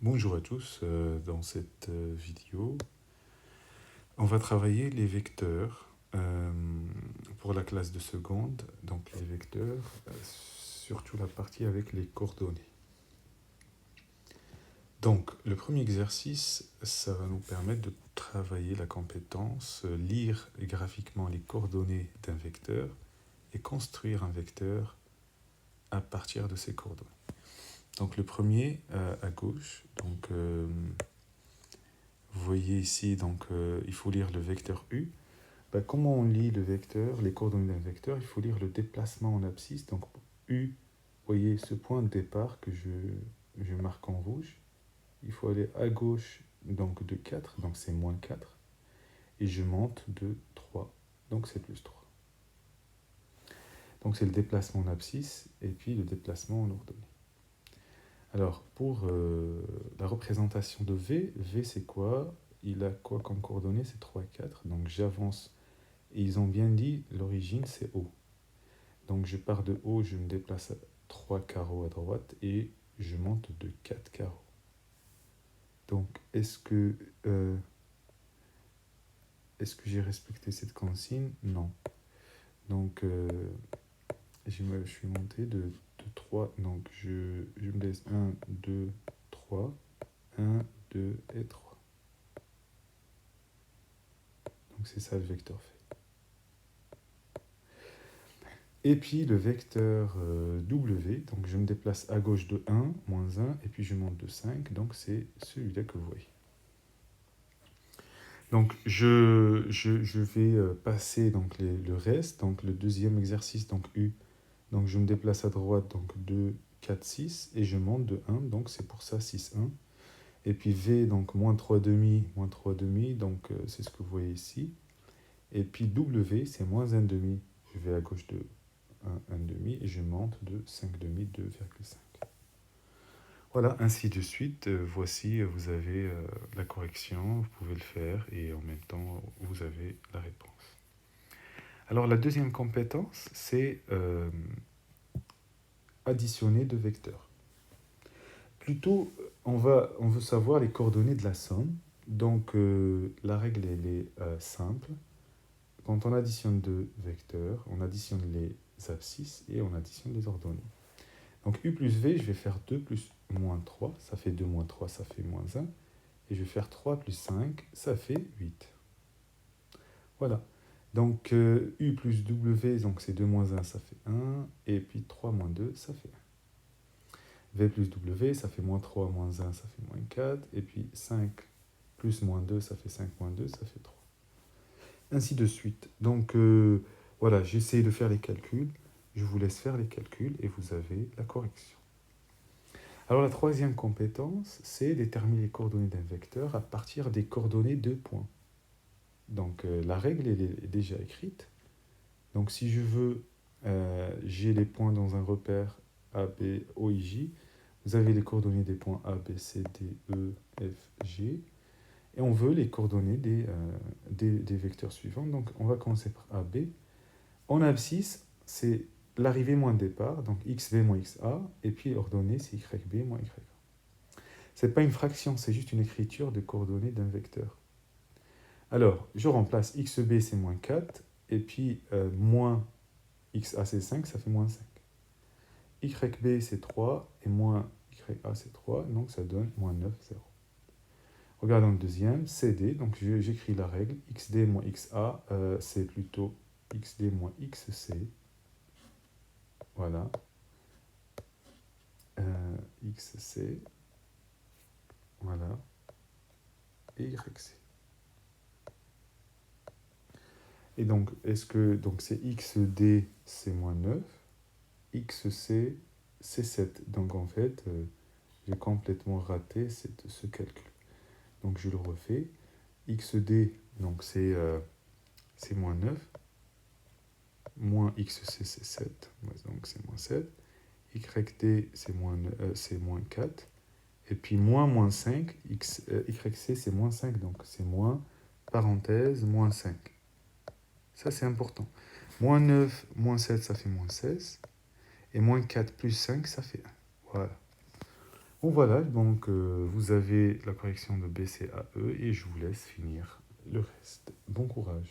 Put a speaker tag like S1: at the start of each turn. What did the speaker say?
S1: Bonjour à tous, dans cette vidéo, on va travailler les vecteurs pour la classe de seconde, donc les vecteurs, surtout la partie avec les coordonnées. Donc le premier exercice, ça va nous permettre de travailler la compétence, lire graphiquement les coordonnées d'un vecteur et construire un vecteur à partir de ces coordonnées. Donc le premier à gauche, donc vous voyez ici, donc, il faut lire le vecteur U. Comment on lit le vecteur, les coordonnées d'un vecteur? Il faut lire le déplacement en abscisse. Donc U, vous voyez ce point de départ que je marque en rouge. Il faut aller à gauche donc de 4, donc c'est moins 4. Et je monte de 3, donc c'est plus 3. Donc c'est le déplacement en abscisse et puis le déplacement en ordonnée. Alors, pour la représentation de V, V c'est quoi? Il a quoi comme coordonnées? C'est 3 et 4. Donc j'avance. Et ils ont bien dit, l'origine c'est O. Donc je pars de O, je me déplace à 3 carreaux à droite et je monte de 4 carreaux. Donc euh, est-ce que j'ai respecté cette consigne? Non. Donc je suis monté de 3. Donc je me laisse 1, 2, 3. 1, 2 et 3. Donc c'est ça le vecteur fait. Et puis le vecteur W, donc je me déplace à gauche de 1, moins 1, et puis je monte de 5, donc c'est celui-là que vous voyez. Donc je vais passer donc le reste, donc le deuxième exercice, donc U, donc je me déplace à droite, donc 2, 4, 6, et je monte de 1, donc c'est pour ça 6, 1. Et puis V, donc moins 3 demi, donc c'est ce que vous voyez ici. Et puis W, c'est moins 1 demi, je vais à gauche de 1 demi et je monte de 5 demi, 2,5. Voilà, ainsi de suite. Voici, vous avez la correction, vous pouvez le faire et en même temps, vous avez la réponse. Alors, la deuxième compétence, c'est additionner deux vecteurs. Plutôt, on veut savoir les coordonnées de la somme. Donc, la règle, elle est simple. Quand on additionne deux vecteurs, on additionne les abscisses et on additionne les ordonnées. Donc U plus V, je vais faire 2 plus moins 3, ça fait 2 moins 3, ça fait moins 1. Et je vais faire 3 plus 5, ça fait 8. Voilà. Donc U plus W, donc c'est 2 moins 1, ça fait 1. Et puis 3 moins 2, ça fait 1. V plus W, ça fait moins 3 moins 1, ça fait moins 4. Et puis 5 plus moins 2, ça fait 5 moins 2, ça fait 3. Ainsi de suite. Donc voilà, j'essaie de faire les calculs. Je vous laisse faire les calculs et vous avez la correction. Alors la troisième compétence, c'est déterminer les coordonnées d'un vecteur à partir des coordonnées de points. Donc la règle elle est déjà écrite. Donc si je veux, j'ai les points dans un repère A, B, O, I, J. Vous avez les coordonnées des points A, B, C, D, E, F, G. Et on veut les coordonnées des vecteurs suivants. Donc on va commencer par A, B. En abscisse, c'est l'arrivée moins le départ, donc XV moins XA. Et puis ordonnée, c'est YB moins YA. Ce n'est pas une fraction, c'est juste une écriture de coordonnées d'un vecteur. Alors, je remplace xb, c'est moins 4, et puis moins xa, c'est 5, ça fait moins 5. Yb, c'est 3, et moins ya, c'est 3, donc ça donne moins 9, 0. Regardons le deuxième, cd, donc j'écris la règle, xd moins xa, c'est plutôt xd moins xc. Voilà. Xc. Voilà. Et YC. Et donc, est-ce que donc c'est XD, c'est moins 9, XC, c'est 7. Donc en fait, j'ai complètement raté ce calcul. Donc je le refais. XD, donc c'est moins 9, moins XC, c'est 7, donc c'est moins 7. YD, c'est moins 4. Et puis moins 5, YC, c'est moins 5, donc c'est moins, parenthèse, moins 5. Ça, c'est important. Moins 9, moins 7, ça fait moins 16. Et moins 4 plus 5, ça fait 1. Voilà. Bon voilà, donc vous avez la correction de BCAE et je vous laisse finir le reste. Bon courage.